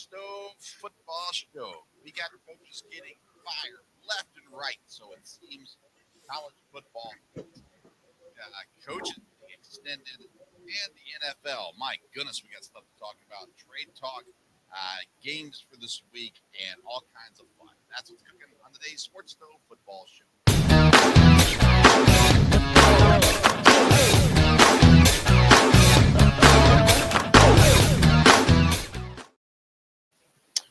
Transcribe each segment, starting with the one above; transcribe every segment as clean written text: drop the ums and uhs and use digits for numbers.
Stove Football Show. We got coaches getting fired left and right, so it seems college football, coaches being extended, and the NFL. My goodness, we got stuff to talk about. Trade talk, games for this week, and all kinds of fun. That's what's cooking on today's Sports Stove Football Show.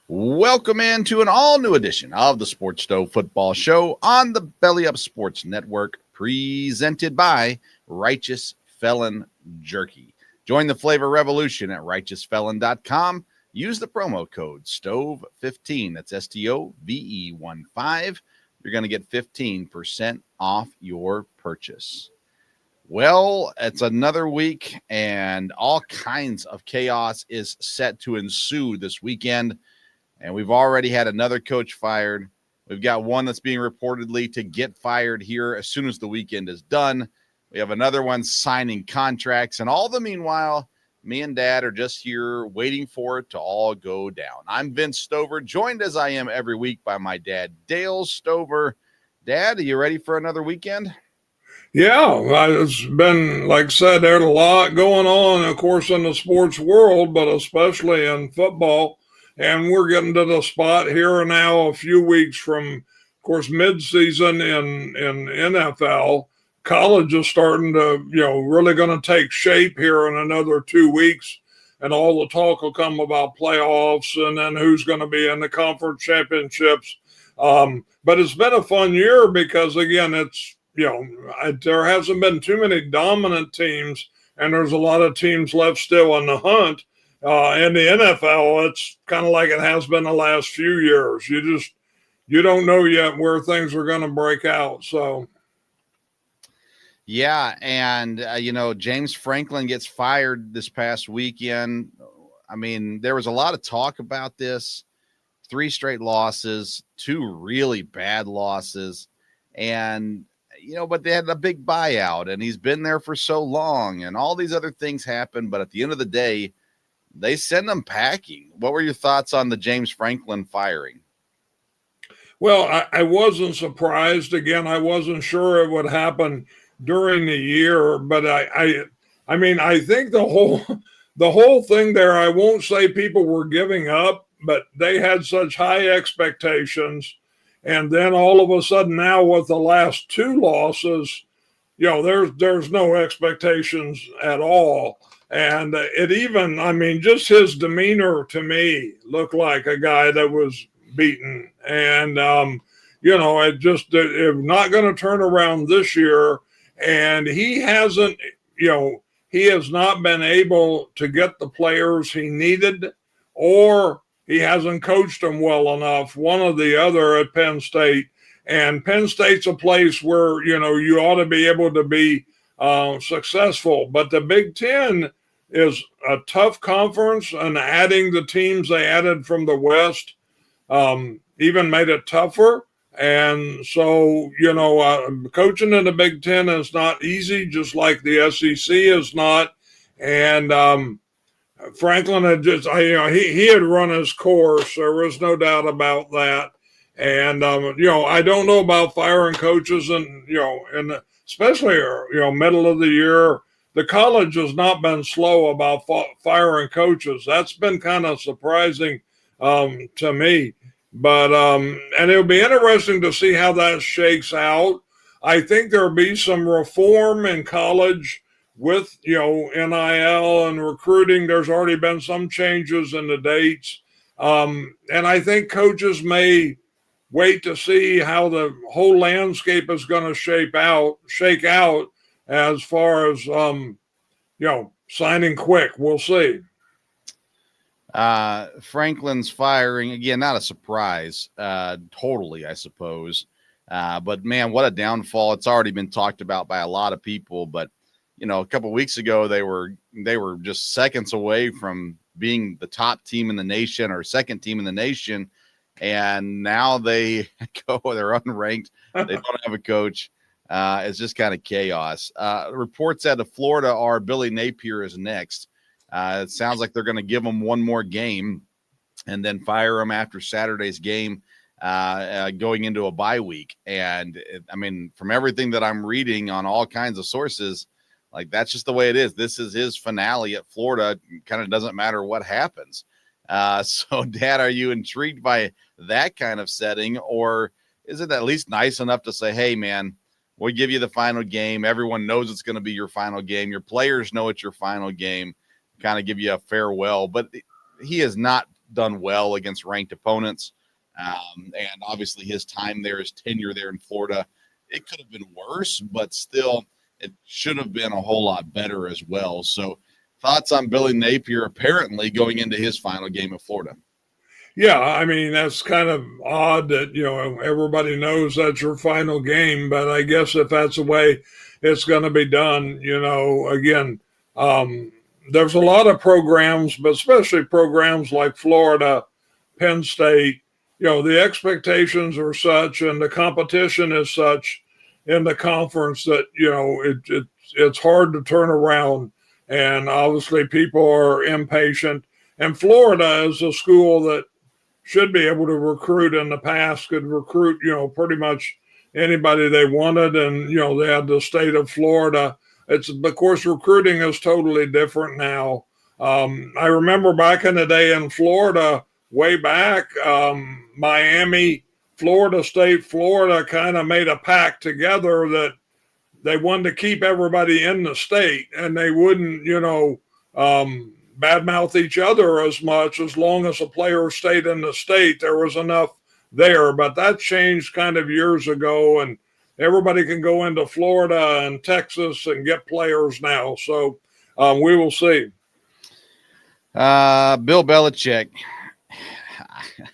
Welcome into an all-new edition of the Sports Stove Football Show on the Belly Up Sports Network, presented by Righteous Felon Jerky. Join the flavor revolution at righteousfelon.com. Use the promo code STOVE15. That's STOVE15. You're going to get 15% off your purchase. Well, it's another week, and all kinds of chaos is set to ensue this weekend. And we've already had another coach fired. We've got one that's being reportedly to get fired here as soon as the weekend is done. We have another one signing contracts. And all the meanwhile, me and Dad are just here waiting for it to all go down. I'm Vince Stover, joined as I am every week by my dad, Dale Stover. Dad, are you ready for another weekend? Yeah, it's been, like I said, there's a lot going on, of course, in the sports world, but especially in football. And we're getting to the spot here and now, a few weeks from, of course, midseason in NFL. College is starting to, really going to take shape here in another 2 weeks. And all the talk will come about playoffs and then who's going to be in the conference championships. But it's been a fun year because, again, it's, there hasn't been too many dominant teams, and there's a lot of teams left still in the hunt. In the NFL, it's kind of like it has been the last few years. You don't know yet where things are going to break out. So, yeah, and James Franklin gets fired this past weekend. I mean, there was a lot of talk about this. 3 straight losses, 2 really bad losses, and but they had a big buyout, and he's been there for so long, and all these other things happen. But at the end of the day, they send them packing. What were your thoughts on the James Franklin firing? Well, I wasn't surprised. Again, I wasn't sure it would happen during the year, but I mean, I think the whole thing there, I won't say people were giving up, but they had such high expectations. And then all of a sudden now with the last 2 losses, there's no expectations at all. And it even, just his demeanor to me looked like a guy that was beaten. And, it's not going to turn around this year. And he hasn't, he has not been able to get the players he needed, or he hasn't coached them well enough, one or the other at Penn State. And Penn State's a place where, you ought to be able to be successful. But the Big Ten is a tough conference, and adding the teams they added from the West even made it tougher. And so, coaching in the Big Ten is not easy, just like the SEC is not. And Franklin had just, he had run his course. There was no doubt about that. And, I don't know about firing coaches and, and especially, middle of the year. The college has not been slow about firing coaches. That's been kind of surprising to me. But and it'll be interesting to see how that shakes out. I think there'll be some reform in college with, NIL and recruiting. There's already been some changes in the dates. And I think coaches may wait to see how the whole landscape is going to shake out as far as, signing quick. We'll see. Franklin's firing, again, not a surprise, totally, I suppose. But, man, what a downfall. It's already been talked about by a lot of people. But, a couple of weeks ago, they were just seconds away from being the top team in the nation or second team in the nation. And now they're unranked. They don't have a coach. It's just kind of chaos. Reports out of Florida are Billy Napier is next. It sounds like they're going to give him one more game. and then fire him after Saturday's game, going into a bye week. And I mean, from everything that I'm reading on all kinds of sources, like that's just the way it is. This is his finale at Florida. Kind of doesn't matter what happens. So, Dad, are you intrigued by that kind of setting, or is it at least nice enough to say, hey, man, we'll give you the final game. Everyone knows it's going to be your final game. Your players know it's your final game, kind of give you a farewell. But he has not done well against ranked opponents. And obviously his time there, his tenure there in Florida, it could have been worse, but still it should have been a whole lot better as well. So thoughts on Billy Napier apparently going into his final game of Florida? Yeah, I mean, that's kind of odd that, everybody knows that's your final game, but I guess if that's the way it's going to be done, again, there's a lot of programs, but especially programs like Florida, Penn State, the expectations are such and the competition is such in the conference that, it's hard to turn around. And obviously people are impatient. And Florida is a school that should be able to recruit in the past, could recruit, pretty much anybody they wanted. And, they had the state of Florida. Of course, recruiting is totally different now. I remember back in the day in Florida, way back, Miami, Florida State, Florida kind of made a pact together that they wanted to keep everybody in the state and they wouldn't, badmouth each other as much. As long as a player stayed in the state, there was enough there. But that changed kind of years ago, and everybody can go into Florida and Texas and get players now. So we will see. Bill Belichick,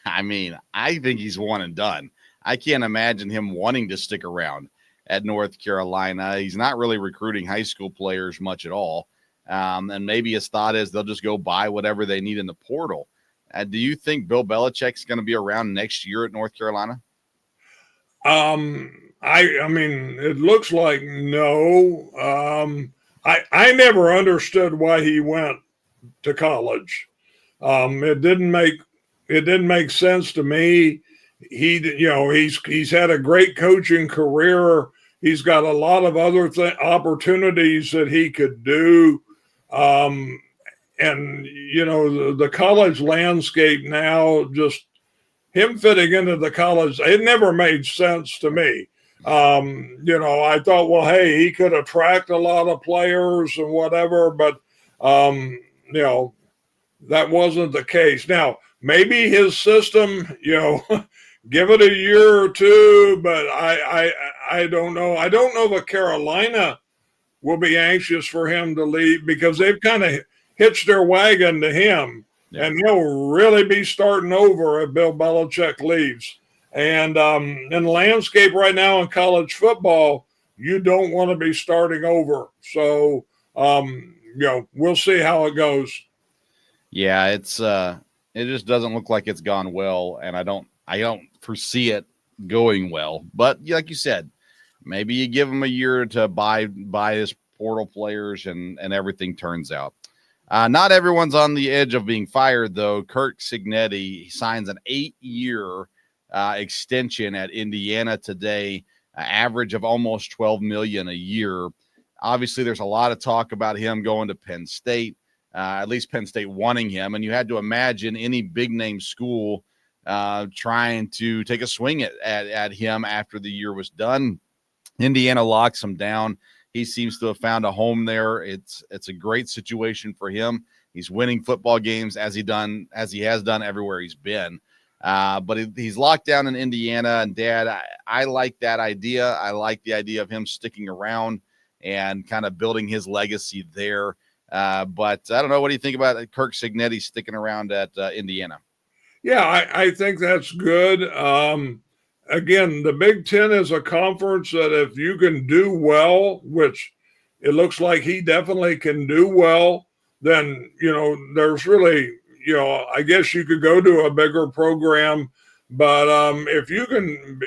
I mean, I think he's one and done. I can't imagine him wanting to stick around at North Carolina. He's not really recruiting high school players much at all. And maybe his thought is they'll just go buy whatever they need in the portal. Do you think Bill Belichick's going to be around next year at North Carolina? I mean, it looks like no. I never understood why he went to college. It didn't make sense to me. He's had a great coaching career. He's got a lot of other opportunities that he could do. And, the college landscape now, just him fitting into the college, it never made sense to me. I thought, well, hey, he could attract a lot of players and whatever, but, that wasn't the case. Now, maybe his system, give it a year or two, but I don't know. I don't know if Carolina will be anxious for him to leave because they've kind of hitched their wagon to him, and he'll really be starting over if Bill Belichick leaves. And in the landscape right now in college football, you don't want to be starting over. So, we'll see how it goes. Yeah, it just doesn't look like it's gone well, and I don't foresee it going well. But like you said, maybe you give him a year to buy his portal players and everything turns out. Not everyone's on the edge of being fired, though. Kirk Ferentz signs an 8-year extension at Indiana today, average of almost $12 million a year. Obviously, there's a lot of talk about him going to Penn State, at least Penn State wanting him. And you had to imagine any big-name school trying to take a swing at him after the year was done. Indiana locks him down. He seems to have found a home there. It's a great situation for him. He's winning football games as he has done everywhere he's been. But he's locked down in Indiana. And Dad, I like that idea. I like the idea of him sticking around and kind of building his legacy there. But I don't know. What do you think about Kirk Ferentz sticking around at Indiana? Yeah, I think that's good. Again, the Big Ten is a conference that if you can do well, which it looks like he definitely can do well, then, there's really, I guess you could go to a bigger program. But if you can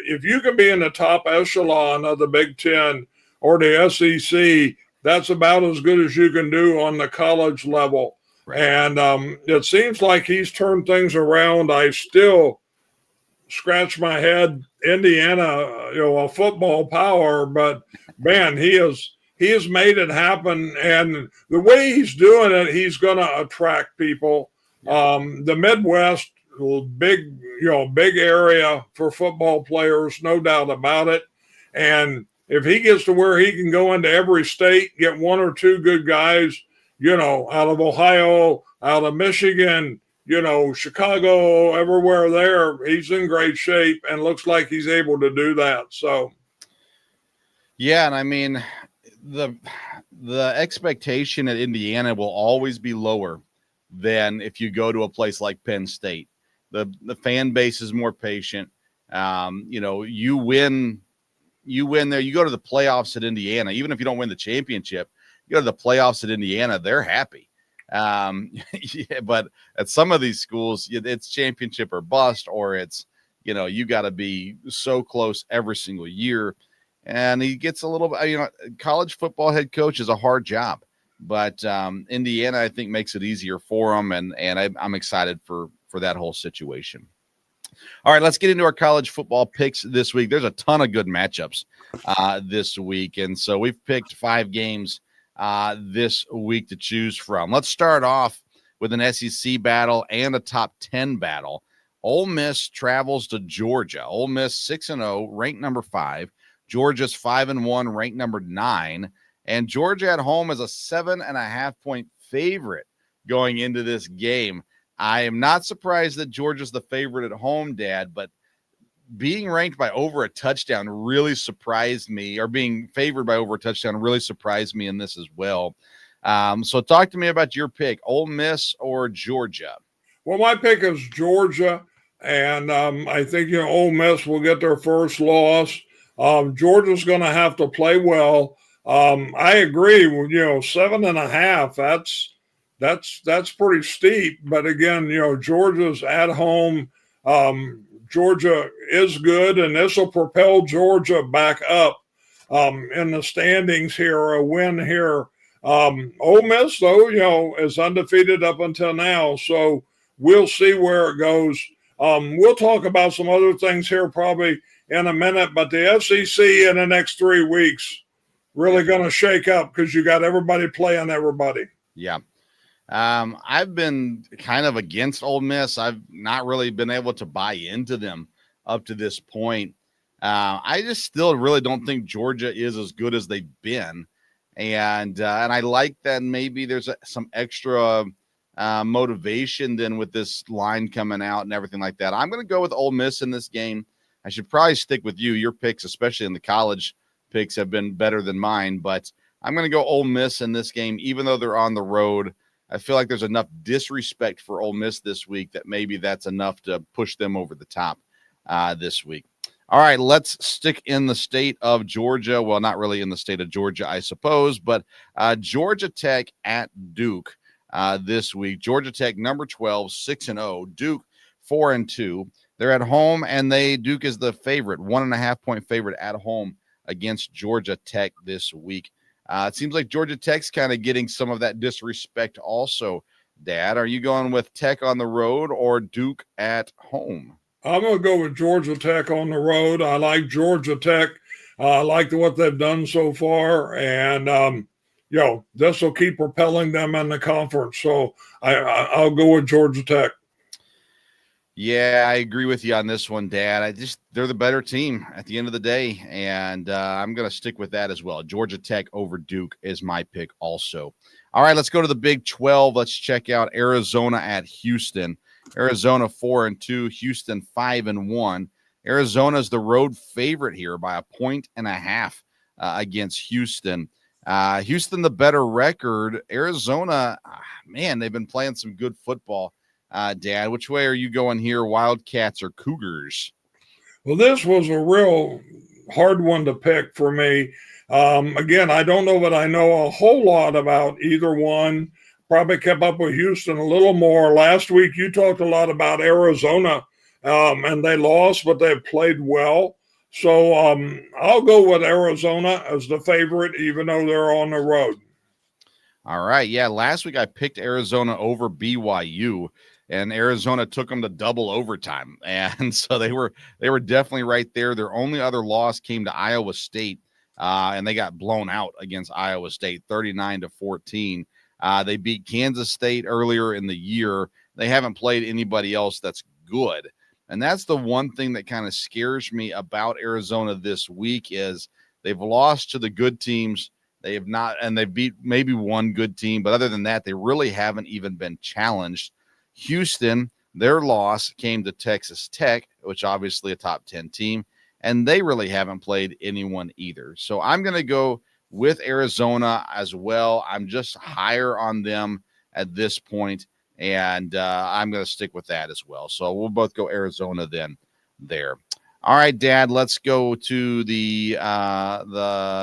be in the top echelon of the Big Ten or the SEC, that's about as good as you can do on the college level. Right. And it seems like he's turned things around. I still scratch my head. Indiana, a football power, but man, he has made it happen. And the way he's doing it, he's going to attract people. Yeah. The Midwest, big, big area for football players, no doubt about it. And if he gets to where he can go into every state, get one or two good guys, out of Ohio, out of Michigan, Chicago, everywhere there, he's in great shape and looks like he's able to do that. So, yeah, and I mean, the expectation at Indiana will always be lower than if you go to a place like Penn State. The fan base is more patient. You win there. You go to the playoffs at Indiana, even if you don't win the championship. You go to the playoffs at Indiana, they're happy. Yeah, but at some of these schools, it's championship or bust, or it's, you got to be so close every single year. And he gets a little, college football head coach is a hard job, but Indiana, I think, makes it easier for him. And I'm excited for that whole situation. All right, let's get into our college football picks this week. There's a ton of good matchups this week. And so we've picked 5 games this week to choose from. Let's start off with an SEC battle and a top 10 battle. Ole Miss travels to Georgia. Ole Miss 6-0, ranked number 5. Georgia's 5-1, ranked number 9. And Georgia at home is a 7.5-point favorite going into this game. I am not surprised that Georgia's the favorite at home, Dad, but being ranked by over a touchdown really surprised me, or being favored by over a touchdown really surprised me in this as well. So talk to me about your pick, Ole Miss or Georgia? Well, my pick is Georgia, and I think, Ole Miss will get their first loss. Georgia's going to have to play well. I agree with, 7.5. That's pretty steep. But again, Georgia's at home. Georgia is good, and this will propel Georgia back up in the standings here, a win here. Ole Miss, though, is undefeated up until now, so we'll see where it goes. We'll talk about some other things here probably in a minute, but the SEC in the next 3 weeks really going to shake up because you got everybody playing everybody. Yeah. I've been kind of against Ole Miss. I've not really been able to buy into them up to this point. I just still really don't think Georgia is as good as they've been. And I like that maybe there's some extra motivation then with this line coming out and everything like that. I'm going to go with Ole Miss in this game. I should probably stick with you. Your picks, especially in the college picks, have been better than mine. But I'm going to go Ole Miss in this game, even though they're on the road. I feel like there's enough disrespect for Ole Miss this week that maybe that's enough to push them over the top this week. All right, let's stick in the state of Georgia. Well, not really in the state of Georgia, I suppose, but Georgia Tech at Duke this week. Georgia Tech, number 12, 6-0. Duke, 4-2. They're at home, and Duke is the favorite, 1.5-point favorite at home against Georgia Tech this week. It seems like Georgia Tech's kind of getting some of that disrespect also. Dad, are you going with Tech on the road or Duke at home? I'm going to go with Georgia Tech on the road. I like Georgia Tech. I like what they've done so far. And, this will keep propelling them in the conference. So I'll go with Georgia Tech. Yeah, I agree with you on this one, Dad. They're the better team at the end of the day, and I'm going to stick with that as well. Georgia Tech over Duke is my pick also. All right, let's go to the Big 12. Let's check out Arizona at Houston. Arizona 4-2, Houston 5-1. Arizona is the road favorite here by 1.5 against Houston. Houston, the better record. Arizona, man, they've been playing some good football. Dad, which way are you going here, Wildcats or Cougars? Well, this was a real hard one to pick for me. Again, I don't know that I know a whole lot about either one. Probably kept up with Houston a little more. Last week, you talked a lot about Arizona, and they lost, but they played well. So I'll go with Arizona as the favorite, even though they're on the road. All right. Yeah. Last week I picked Arizona over BYU, and Arizona took them to double overtime. And so they were definitely right there. Their only other loss came to Iowa State, and they got blown out against Iowa State 39-14. They beat Kansas State earlier in the year. They haven't played anybody else that's good. And that's the one thing that kind of scares me about Arizona this week is they've lost to the good teams. They have not, and they beat maybe one good team, but other than that, they really haven't even been challenged. Houston, their loss came to Texas Tech, which obviously a top 10 team, and they really haven't played anyone either. So I'm going to go with Arizona as well. I'm just higher on them at this point, and I'm going to stick with that as well. So we'll both go Arizona then there. All right, Dad, let's go to the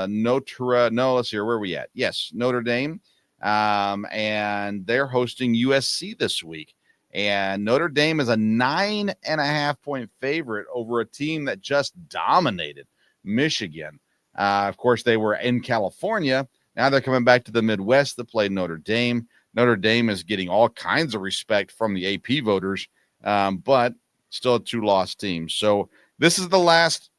Notre. No, let's see, where are we at? Yes, Notre Dame, and they're hosting USC this week. And Notre Dame is a 9.5-point favorite over a team that just dominated Michigan. Of course, they were in California. Now they're coming back to the Midwest to play Notre Dame. Notre Dame is getting all kinds of respect from the AP voters, but still a two-loss team. So this is the last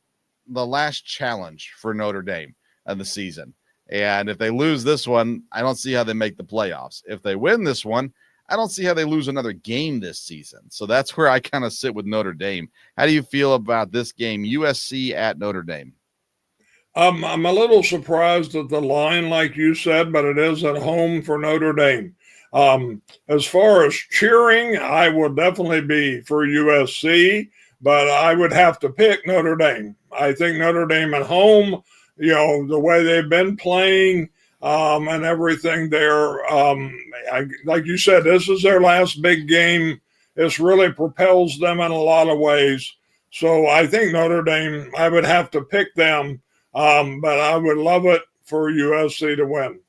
challenge for Notre Dame of the season. And if they lose this one, I don't see how they make the playoffs. If they win this one, I don't see how they lose another game this season. So that's where I kind of sit with Notre Dame. How do you feel about this game, USC at Notre Dame? I'm a little surprised at the line, like you said, but it is at home for Notre Dame. As far as cheering, I would definitely be for USC, but I would have to pick Notre Dame. I think Notre Dame at home, the way they've been playing and everything there, like you said, this is their last big game. This really propels them in a lot of ways. So I think Notre Dame, I would have to pick them, but I would love it for USC to win.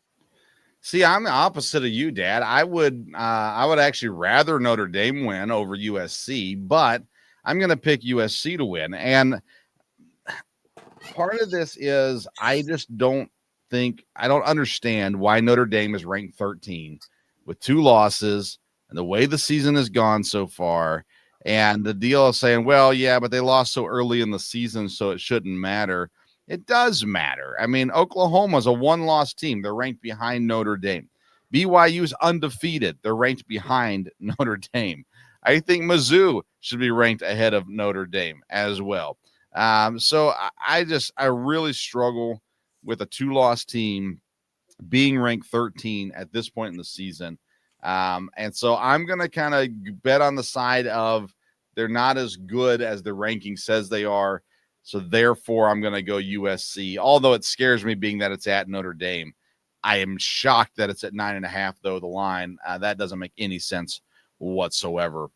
See, I'm the opposite of you, Dad. I would actually rather Notre Dame win over USC, but I'm going to pick USC to win. And part of this is I don't understand why Notre Dame is ranked 13 with 2 losses and the way the season has gone so far. And the deal of saying, well, yeah, but they lost so early in the season, so it shouldn't matter. It does matter. I mean, Oklahoma's a 1-loss team. They're ranked behind Notre Dame. BYU's undefeated. They're ranked behind Notre Dame. I think Mizzou should be ranked ahead of Notre Dame as well. So I really struggle with a 2-loss team being ranked 13 at this point in the season. And so I'm going to kind of bet on the side of they're not as good as the ranking says they are. So therefore, I'm going to go USC, although it scares me being that it's at Notre Dame. I am shocked that it's at 9.5, though, the line. That doesn't make any sense whatsoever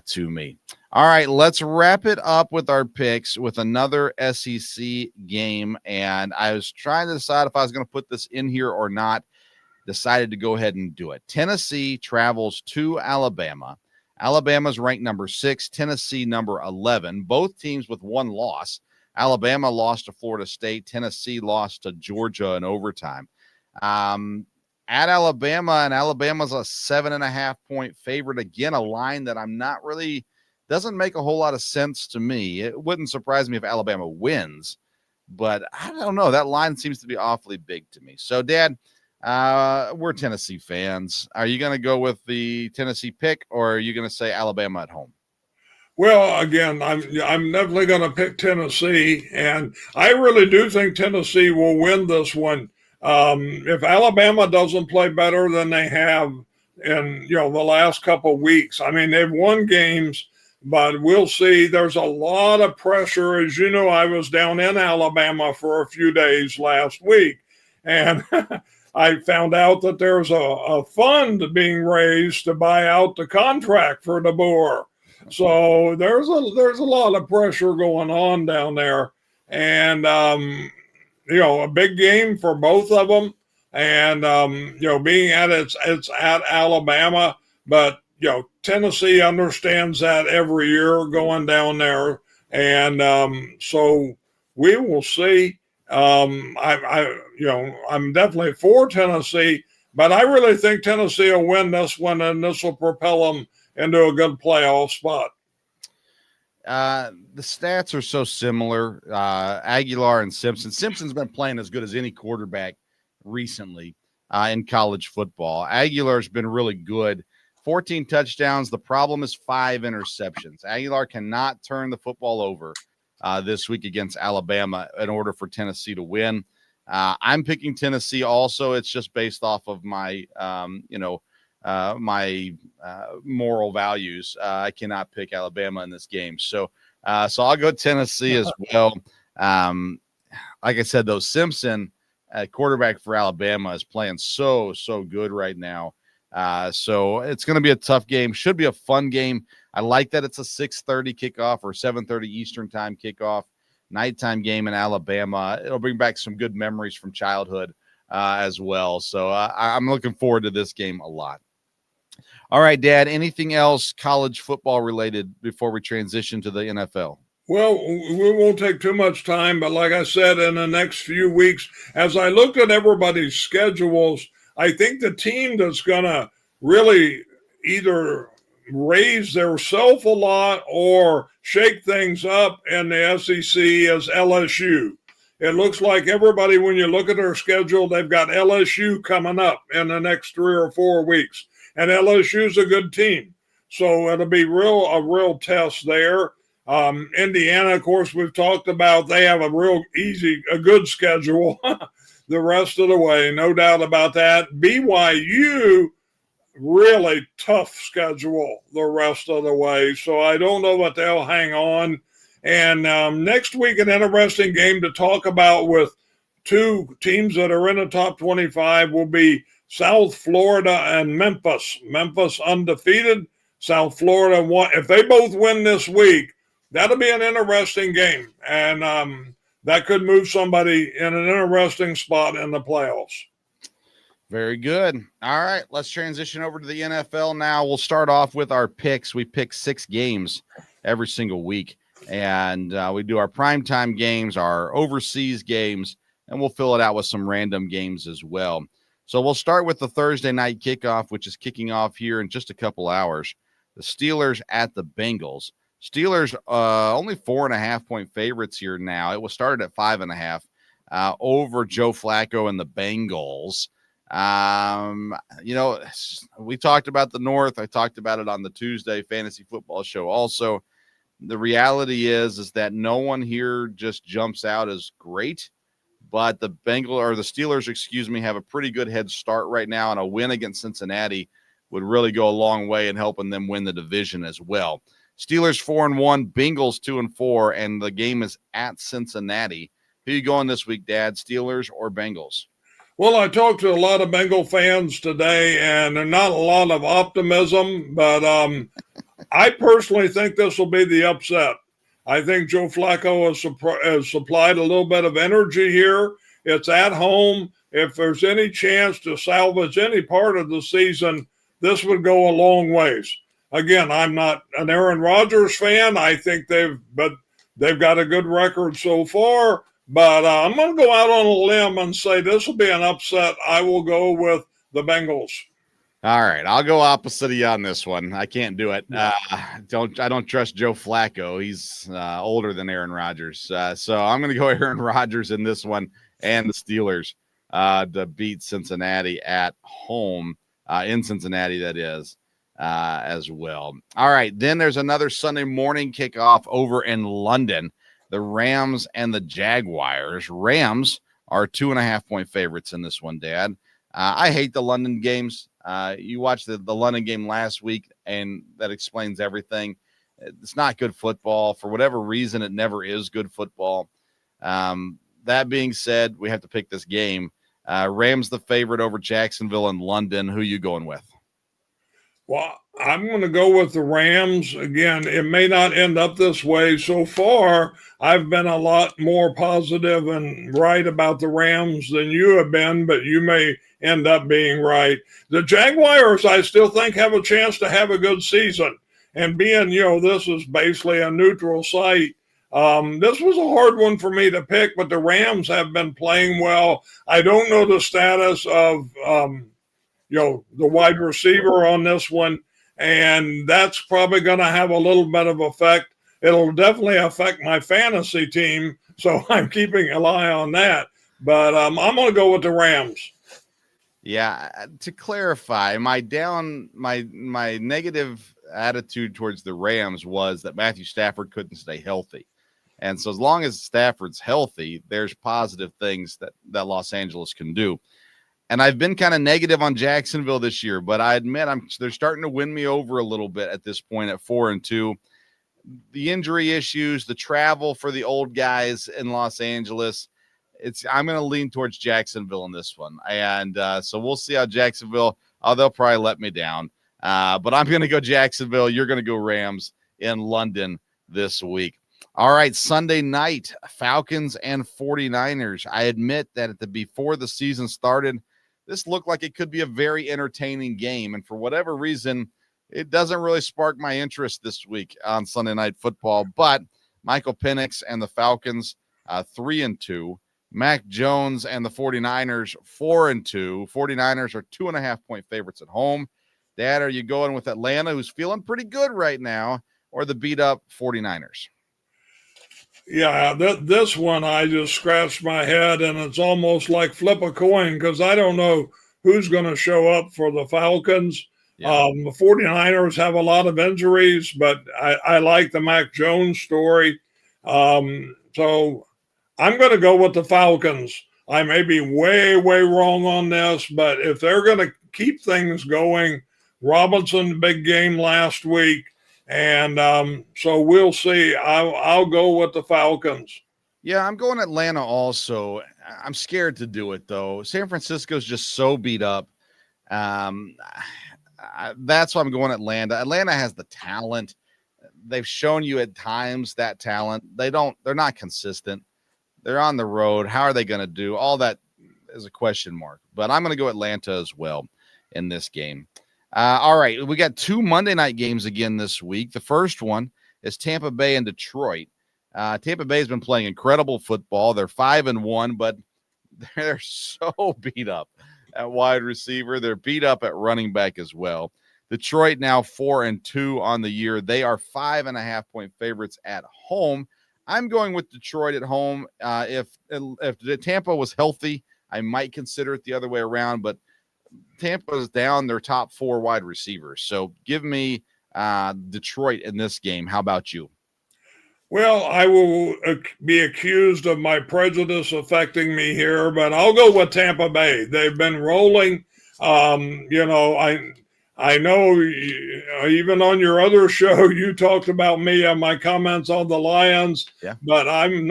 to me. All right, let's wrap it up with our picks with another SEC game. And I was trying to decide if I was going to put this in here or not. Decided to go ahead and do it. Tennessee travels to Alabama. Alabama's ranked number 6, Tennessee number 11. Both teams with 1 loss. Alabama lost to Florida State. Tennessee lost to Georgia in overtime. At Alabama, and Alabama's a 7.5-point favorite. Again, a line that I'm not really, doesn't make a whole lot of sense to me. It wouldn't surprise me if Alabama wins, but I don't know. That line seems to be awfully big to me. So, Dad, we're Tennessee fans. Are you going to go with the Tennessee pick, or are you going to say Alabama at home? Well, again, I'm definitely going to pick Tennessee, and I really do think Tennessee will win this one. If Alabama doesn't play better than they have in the last couple of weeks, I mean, they've won games, but we'll see. There's a lot of pressure. As you know, I was down in Alabama for a few days last week, and I found out that there's a fund being raised to buy out the contract for DeBoer. So there's a lot of pressure going on down there, and a big game for both of them. And being at it's at Alabama, but Tennessee understands that every year going down there, and so we will see. I'm definitely for Tennessee, But I really think Tennessee will win this one, and this will propel them into a good playoff spot. The stats are so similar. Aguilar and Simpson. Simpson's been playing as good as any quarterback recently in college football. Aguilar's been really good. 14 touchdowns. The problem is 5 interceptions. Aguilar cannot turn the football over this week against Alabama in order for Tennessee to win. I'm picking Tennessee also. It's just based off of my, my moral values. I cannot pick Alabama in this game. So I'll go Tennessee as well. Like I said, though, Simpson, quarterback for Alabama, is playing so good right now. So it's going to be a tough game. Should be a fun game. I like that it's a 6:30 kickoff or 7:30 Eastern time kickoff, nighttime game in Alabama. It'll bring back some good memories from childhood as well. So I'm looking forward to this game a lot. All right, Dad, anything else college football related before we transition to the NFL? Well, we won't take too much time, but like I said, in the next few weeks, as I looked at everybody's schedules, I think the team that's going to really either raise their self a lot or shake things up in the SEC is LSU. It looks like everybody, when you look at their schedule, they've got LSU coming up in the next 3 or 4 weeks. And LSU's a good team. So it'll be a real test there. Indiana, of course, we've talked about, they have a good schedule the rest of the way, no doubt about that. BYU, really tough schedule the rest of the way. So I don't know what they'll hang on. And next week, an interesting game to talk about with 2 teams that are in the top 25 will be South Florida and Memphis. Memphis undefeated, South Florida won. If they both win this week, that'll be an interesting game. And that could move somebody in an interesting spot in the playoffs. Very good. All right, let's transition over to the NFL now. We'll start off with our picks. We pick 6 games every single week, and we do our primetime games, our overseas games, and we'll fill it out with some random games as well. So we'll start with the Thursday night kickoff, which is kicking off here in just a couple hours. The Steelers at the Bengals. Steelers only 4.5-point favorites here now. It was started at 5.5 over Joe Flacco and the Bengals. We talked about the North. I talked about it on the Tuesday fantasy football show. Also, the reality is that no one here just jumps out as great, but the Steelers, have a pretty good head start right now, and a win against Cincinnati would really go a long way in helping them win the division as well. Steelers 4-1, Bengals 2-4, and the game is at Cincinnati. Who are you going this week, Dad? Steelers or Bengals? Well, I talked to a lot of Bengal fans today, and there's not a lot of optimism, but I personally think this will be the upset. I think Joe Flacco has supplied a little bit of energy here. It's at home. If there's any chance to salvage any part of the season, this would go a long ways. Again, I'm not an Aaron Rodgers fan. I think they've got a good record so far. But I'm going to go out on a limb and say this will be an upset. I will go with the Bengals. All right, I'll go opposite of you on this one. I can't do it. No. I don't trust Joe Flacco. He's older than Aaron Rodgers. So I'm going to go Aaron Rodgers in this one and the Steelers to beat Cincinnati at home in Cincinnati, that is, as well. All right, then there's another Sunday morning kickoff over in London. The Rams and the Jaguars. Rams are 2.5-point favorites in this one, Dad. I hate the London games. You watched the London game last week, and that explains everything. It's not good football. For whatever reason, it never is good football. That being said, we have to pick this game. Rams the favorite over Jacksonville and London. Who are you going with? Well, I'm going to go with the Rams. Again, it may not end up this way. So far, I've been a lot more positive and right about the Rams than you have been, but you may end up being right. The Jaguars, I still think, have a chance to have a good season. And being, this is basically a neutral site, this was a hard one for me to pick, but the Rams have been playing well. I don't know the status of the wide receiver on this one. And that's probably going to have a little bit of effect. It'll definitely affect my fantasy team. So I'm keeping an eye on that. But I'm going to go with the Rams. Yeah, to clarify, my negative attitude towards the Rams was that Matthew Stafford couldn't stay healthy. And so as long as Stafford's healthy, there's positive things that Los Angeles can do. And I've been kind of negative on Jacksonville this year, but I admit they're starting to win me over a little bit at this point at 4-2. The injury issues, the travel for the old guys in Los Angeles, I'm going to lean towards Jacksonville in this one. And so we'll see how Jacksonville, they'll probably let me down. But I'm going to go Jacksonville. You're going to go Rams in London this week. All right, Sunday night, Falcons and 49ers. I admit that before the season started, this looked like it could be a very entertaining game. And for whatever reason, it doesn't really spark my interest this week on Sunday Night Football. But Michael Penix and the Falcons, 3-2. Mac Jones and the 49ers, 4-2. 49ers are 2.5-point favorites at home. Dad, are you going with Atlanta, who's feeling pretty good right now, or the beat-up 49ers? Yeah, this one, I just scratched my head, and it's almost like flip a coin because I don't know who's going to show up for the Falcons. Yeah. The 49ers have a lot of injuries, but I like the Mac Jones story. So I'm going to go with the Falcons. I may be way, way wrong on this, but if they're going to keep things going, Robinson, big game last week. And so we'll see. I'll go with the Falcons. Yeah, I'm going Atlanta also. I'm scared to do it, though. San Francisco's just so beat up. That's why I'm going Atlanta. Atlanta has the talent. They've shown you at times that talent. They're not consistent. They're on the road. How are they going to do? All that is a question mark. But I'm going to go Atlanta as well in this game. All right, we got 2 Monday night games again this week. The first one is Tampa Bay and Detroit. Tampa Bay has been playing incredible football. They're 5-1, but they're so beat up at wide receiver. They're beat up at running back as well. Detroit now 4-2 on the year. They are 5.5-point favorites at home. I'm going with Detroit at home. If Tampa was healthy, I might consider it the other way around, but Tampa's down their top 4 wide receivers. So give me Detroit in this game. How about you? Well, I will be accused of my prejudice affecting me here, but I'll go with Tampa Bay. They've been rolling. I know even on your other show, you talked about me and my comments on the Lions, but I'm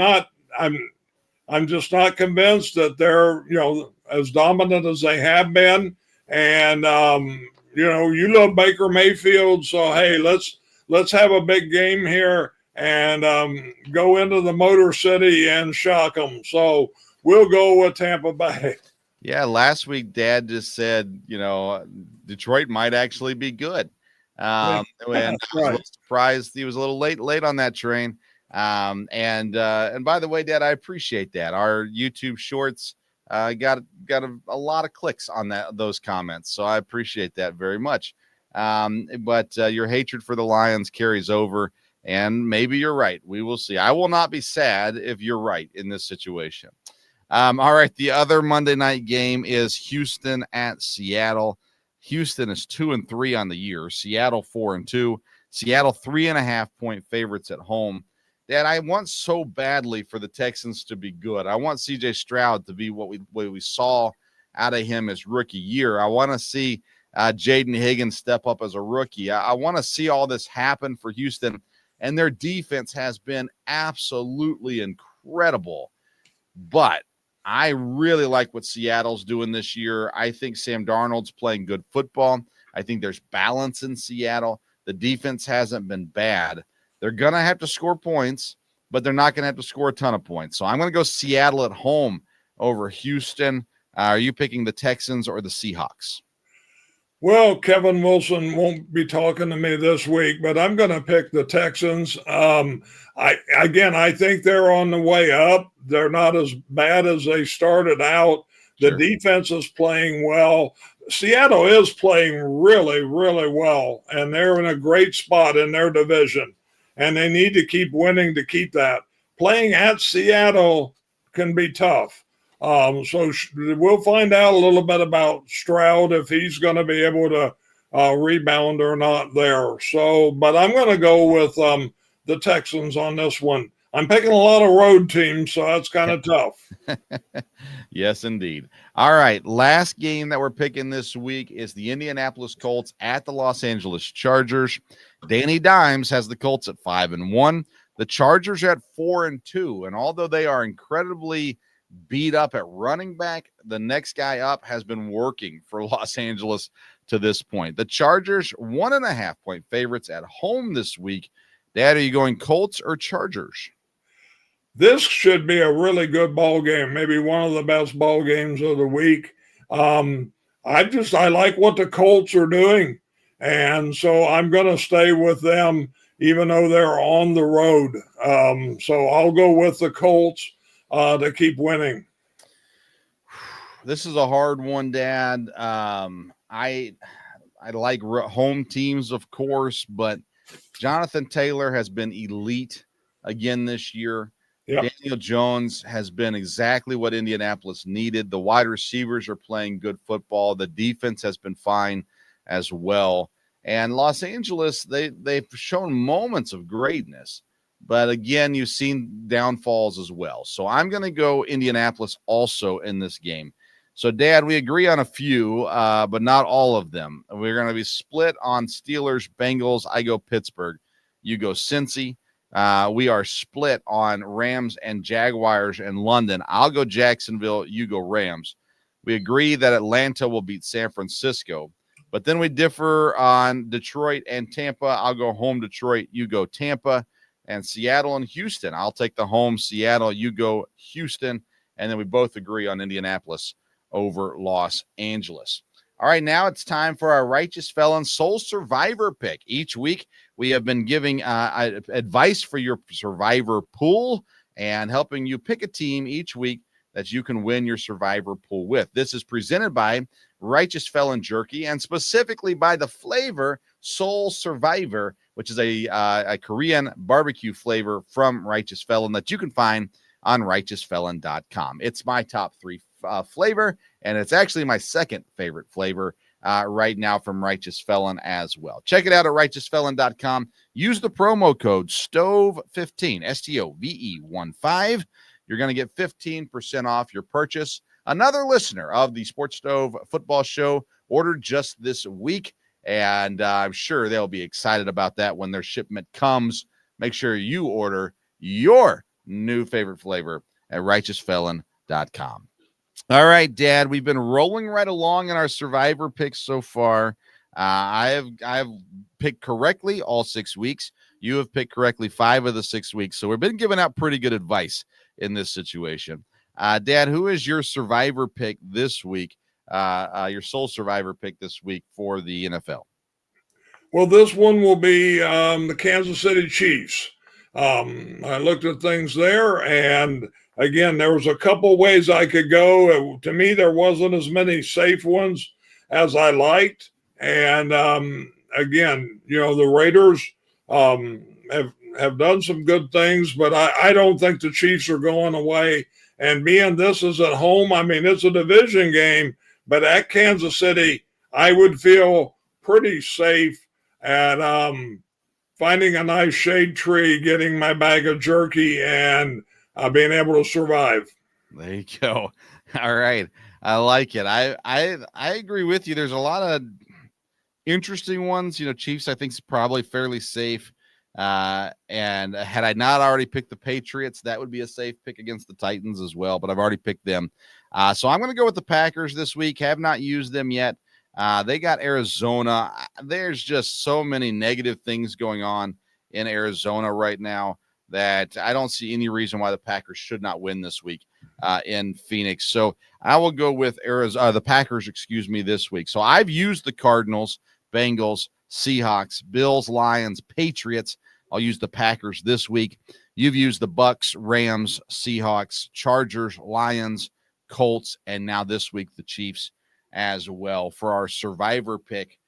just not convinced that they're, as dominant as they have been. And, you love Baker Mayfield. So, hey, let's have a big game here and go into the Motor City and shock them. So we'll go with Tampa Bay. Yeah, last week Dad just said, Detroit might actually be good. And I was a little surprised he was a little late on that train. And by the way, Dad, I appreciate that. Our YouTube shorts got a lot of clicks on those comments, so I appreciate that very much. But your hatred for the Lions carries over, and maybe you're right. We will see. I will not be sad if you're right in this situation. All right, the other Monday night game is Houston at Seattle. Houston is 2-3 on the year. Seattle 4-2. Seattle 3.5-point favorites at home. Dad, I want so badly for the Texans to be good. I want C.J. Stroud to be what we saw out of him his rookie year. I want to see Jaden Higgins step up as a rookie. I want to see all this happen for Houston, and their defense has been absolutely incredible. But I really like what Seattle's doing this year. I think Sam Darnold's playing good football. I think there's balance in Seattle. The defense hasn't been bad. They're going to have to score points, but they're not going to have to score a ton of points. So I'm going to go Seattle at home over Houston. Are you picking the Texans or the Seahawks? Well, Kevin Wilson won't be talking to me this week, but I'm going to pick the Texans. I think they're on the way up. They're not as bad as they started out, The Sure. defense is playing well. Seattle is playing really, really well, and they're in a great spot in their division, and they need to keep winning to keep that. Playing at Seattle can be tough. So we'll find out a little bit about Stroud, if he's going to be able to rebound or not there. So, but I'm going to go with the Texans on this one. I'm picking a lot of road teams, so that's kind of tough. Yes, indeed. All right. Last game that we're picking this week is the Indianapolis Colts at the Los Angeles Chargers. Danny Dimes has the Colts at 5-1. The Chargers are at 4-2. And although they are incredibly beat up at running back, the next guy up has been working for Los Angeles to this point. The Chargers, 1.5-point favorites at home this week. Dad, are you going Colts or Chargers? This should be a really good ball game, maybe one of the best ball games of the week. I like what the Colts are doing, and so I'm going to stay with them, even though they're on the road. So I'll go with the Colts to keep winning. This is a hard one, Dad. I like home teams, of course, but Jonathan Taylor has been elite again this year. Yep. Daniel Jones has been exactly what Indianapolis needed. The wide receivers are playing good football. The defense has been fine as well. And Los Angeles, they've shown moments of greatness. But again, you've seen downfalls as well. So I'm going to go Indianapolis also in this game. So, Dad, we agree on a few, but not all of them. We're going to be split on Steelers, Bengals. I go Pittsburgh. You go Cincy. We are split on Rams and Jaguars in London. I'll go Jacksonville. You go Rams. We agree that Atlanta will beat San Francisco. But then we differ on Detroit and Tampa. I'll go home Detroit. You go Tampa. And Seattle and Houston. I'll take the home Seattle. You go Houston. And then we both agree on Indianapolis over Los Angeles. All right, now it's time for our Righteous Felon Soul Survivor pick. Each week, we have been giving advice for your survivor pool and helping you pick a team each week that you can win your survivor pool with. This is presented by Righteous Felon Jerky and specifically by the flavor Soul Survivor, which is a Korean barbecue flavor from Righteous Felon that you can find on righteousfelon.com. It's my top 3 flavor, and it's actually my second favorite flavor right now from Righteous Felon as well. Check it out at righteousfelon.com. Use the promo code STOVE15, STOVE15. You're going to get 15% off your purchase. Another listener of the Sports Stove Football Show ordered just this week, and I'm sure they'll be excited about that when their shipment comes. Make sure you order your new favorite flavor at righteousfelon.com. All right, Dad, we've been rolling right along in our survivor picks so far. I have picked correctly all 6 weeks. You have picked correctly 5 of the 6 weeks. So we've been giving out pretty good advice in this situation. Dad, who is your survivor pick this week? Your sole survivor pick this week for the NFL? Well, this one will be the Kansas City Chiefs. I looked at things there, and again, there was a couple ways I could go. To me, there wasn't as many safe ones as I liked. And again, the Raiders have done some good things, but I don't think the Chiefs are going away. And being this is at home, I mean, it's a division game, but at Kansas City, I would feel pretty safe at finding a nice shade tree, getting my bag of jerky, and being able to survive. There you go. All right. I like it. I agree with you. There's a lot of interesting ones. Chiefs, I think, is probably fairly safe. And had I not already picked the Patriots, that would be a safe pick against the Titans as well. But I've already picked them. So I'm going to go with the Packers this week. Have not used them yet. They got Arizona. There's just so many negative things going on in Arizona right now that I don't see any reason why the Packers should not win this week in Phoenix. So I will go with the Packers, this week. So I've used the Cardinals, Bengals, Seahawks, Bills, Lions, Patriots. I'll use the Packers this week. You've used the Bucks, Rams, Seahawks, Chargers, Lions, Colts, and now this week the Chiefs as well for our survivor pick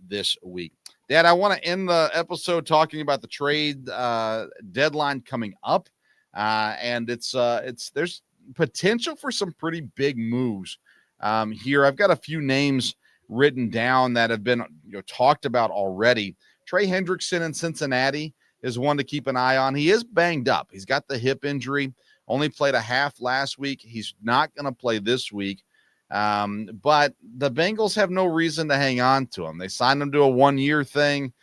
this week. Dad, I want to end the episode talking about the trade deadline coming up, and there's potential for some pretty big moves here. I've got a few names written down that have been talked about already. Trey Hendrickson in Cincinnati is one to keep an eye on. He is banged up. He's got the hip injury, only played a half last week. He's not going to play this week. But the Bengals have no reason to hang on to him. They signed him to a 1-year thing.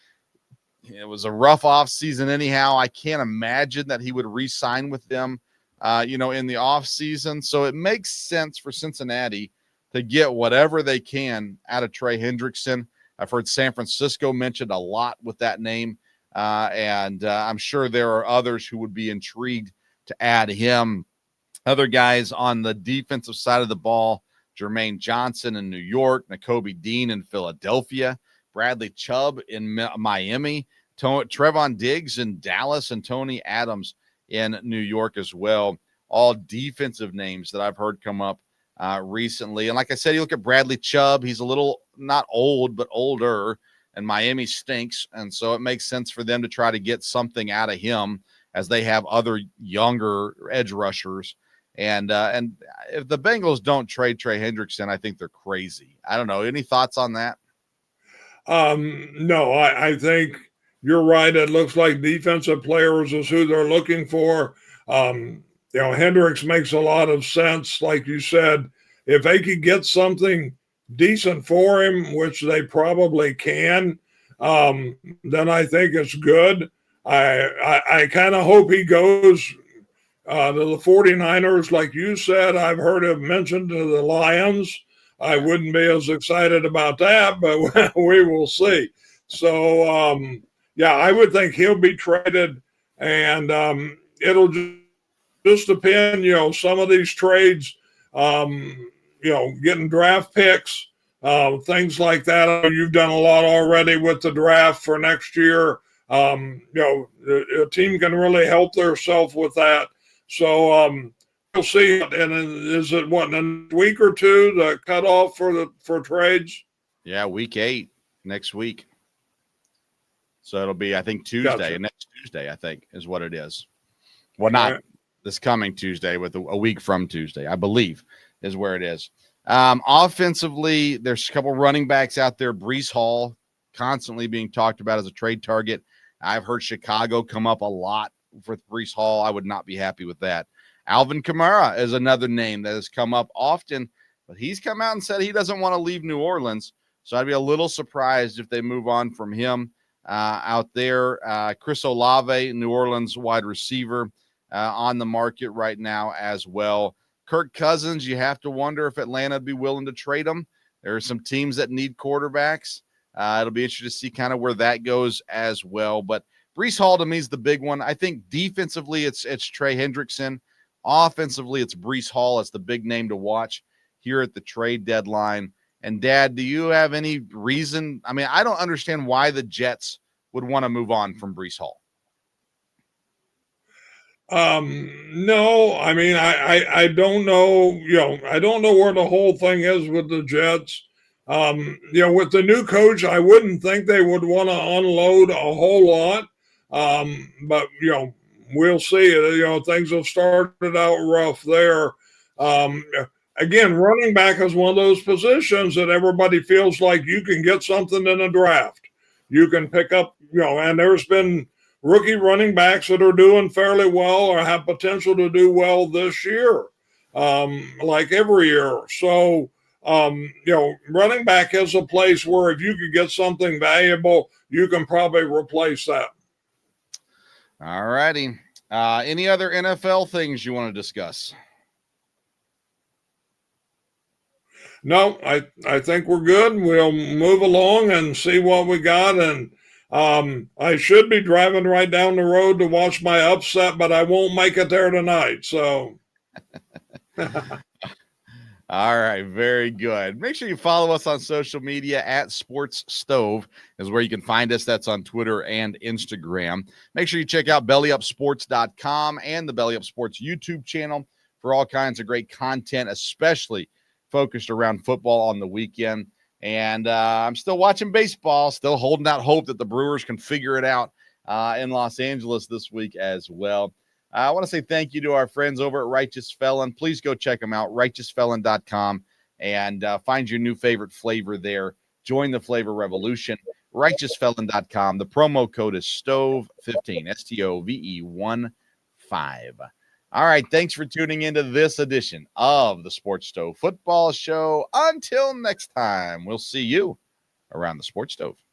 It was a rough offseason anyhow. I can't imagine that he would re-sign with them, in the offseason. So it makes sense for Cincinnati to get whatever they can out of Trey Hendrickson. I've heard San Francisco mentioned a lot with that name. And I'm sure there are others who would be intrigued to add him. Other guys on the defensive side of the ball, Jermaine Johnson in New York, Nakobe Dean in Philadelphia, Bradley Chubb in Miami, Trevon Diggs in Dallas, and Tony Adams in New York as well. All defensive names that I've heard come up recently. And like I said, you look at Bradley Chubb, he's a little not old, but older, and Miami stinks. And so it makes sense for them to try to get something out of him as they have other younger edge rushers. And if the Bengals don't trade Trey Hendrickson, I think they're crazy. I don't know. Any thoughts on that? No, I think you're right. It looks like defensive players is who they're looking for. Hendricks makes a lot of sense. Like you said, if they could get something decent for him, which they probably can, then I think it's good. I kind of hope he goes to the 49ers. Like you said, I've heard him mentioned to the Lions. I wouldn't be as excited about that, but we will see. So, I would think he'll be traded, and it'll just depend, some of these trades, getting draft picks, things like that. You've done a lot already with the draft for next year. A team can really help themselves with that. So we'll see. And is it in a week or two the cutoff for trades? Yeah, week 8 next week. So it'll be, I think, Tuesday. Gotcha. Next Tuesday, I think, is what it is. Well, not this coming Tuesday, with a week from Tuesday, I believe, is where it is. Offensively, there's a couple running backs out there. Breece Hall constantly being talked about as a trade target. I've heard Chicago come up a lot for Breece Hall. I would not be happy with that. Alvin Kamara is another name that has come up often, but he's come out and said he doesn't want to leave New Orleans. So I'd be a little surprised if they move on from him out there. Chris Olave, New Orleans wide receiver, on the market right now as well. Kirk Cousins, you have to wonder if Atlanta would be willing to trade him. There are some teams that need quarterbacks. It'll be interesting to see kind of where that goes as well. But Breece Hall to me is the big one. I think defensively it's Trey Hendrickson. Offensively, it's Breece Hall. It's the big name to watch here at the trade deadline. And Dad, do you have any reason? I mean, I don't understand why the Jets would want to move on from Breece Hall. No, I mean, I don't know, I don't know where the whole thing is with the Jets. With the new coach, I wouldn't think they would want to unload a whole lot. But, we'll see. Things have started out rough there. Again, running back is one of those positions that everybody feels like you can get something in a draft. You can pick up, and there's been rookie running backs that are doing fairly well or have potential to do well this year, like every year. So, running back is a place where if you could get something valuable, you can probably replace that. All righty. Any other NFL things you want to discuss? No, I think we're good. We'll move along and see what we got. And I should be driving right down the road to watch my upset, but I won't make it there tonight. So. All right, very good. Make sure you follow us on social media at Sports Stove is where you can find us. That's on Twitter and Instagram. Make sure you check out bellyupsports.com and the Belly Up Sports YouTube channel for all kinds of great content, especially focused around football on the weekend. And I'm still watching baseball, still holding out hope that the Brewers can figure it out in Los Angeles this week as well. I want to say thank you to our friends over at Righteous Felon. Please go check them out, righteousfelon.com, and find your new favorite flavor there. Join the flavor revolution, righteousfelon.com. The promo code is STOVE15, STOVE15. All right, thanks for tuning into this edition of the Sports Stove Football Show. Until next time, we'll see you around the Sports Stove.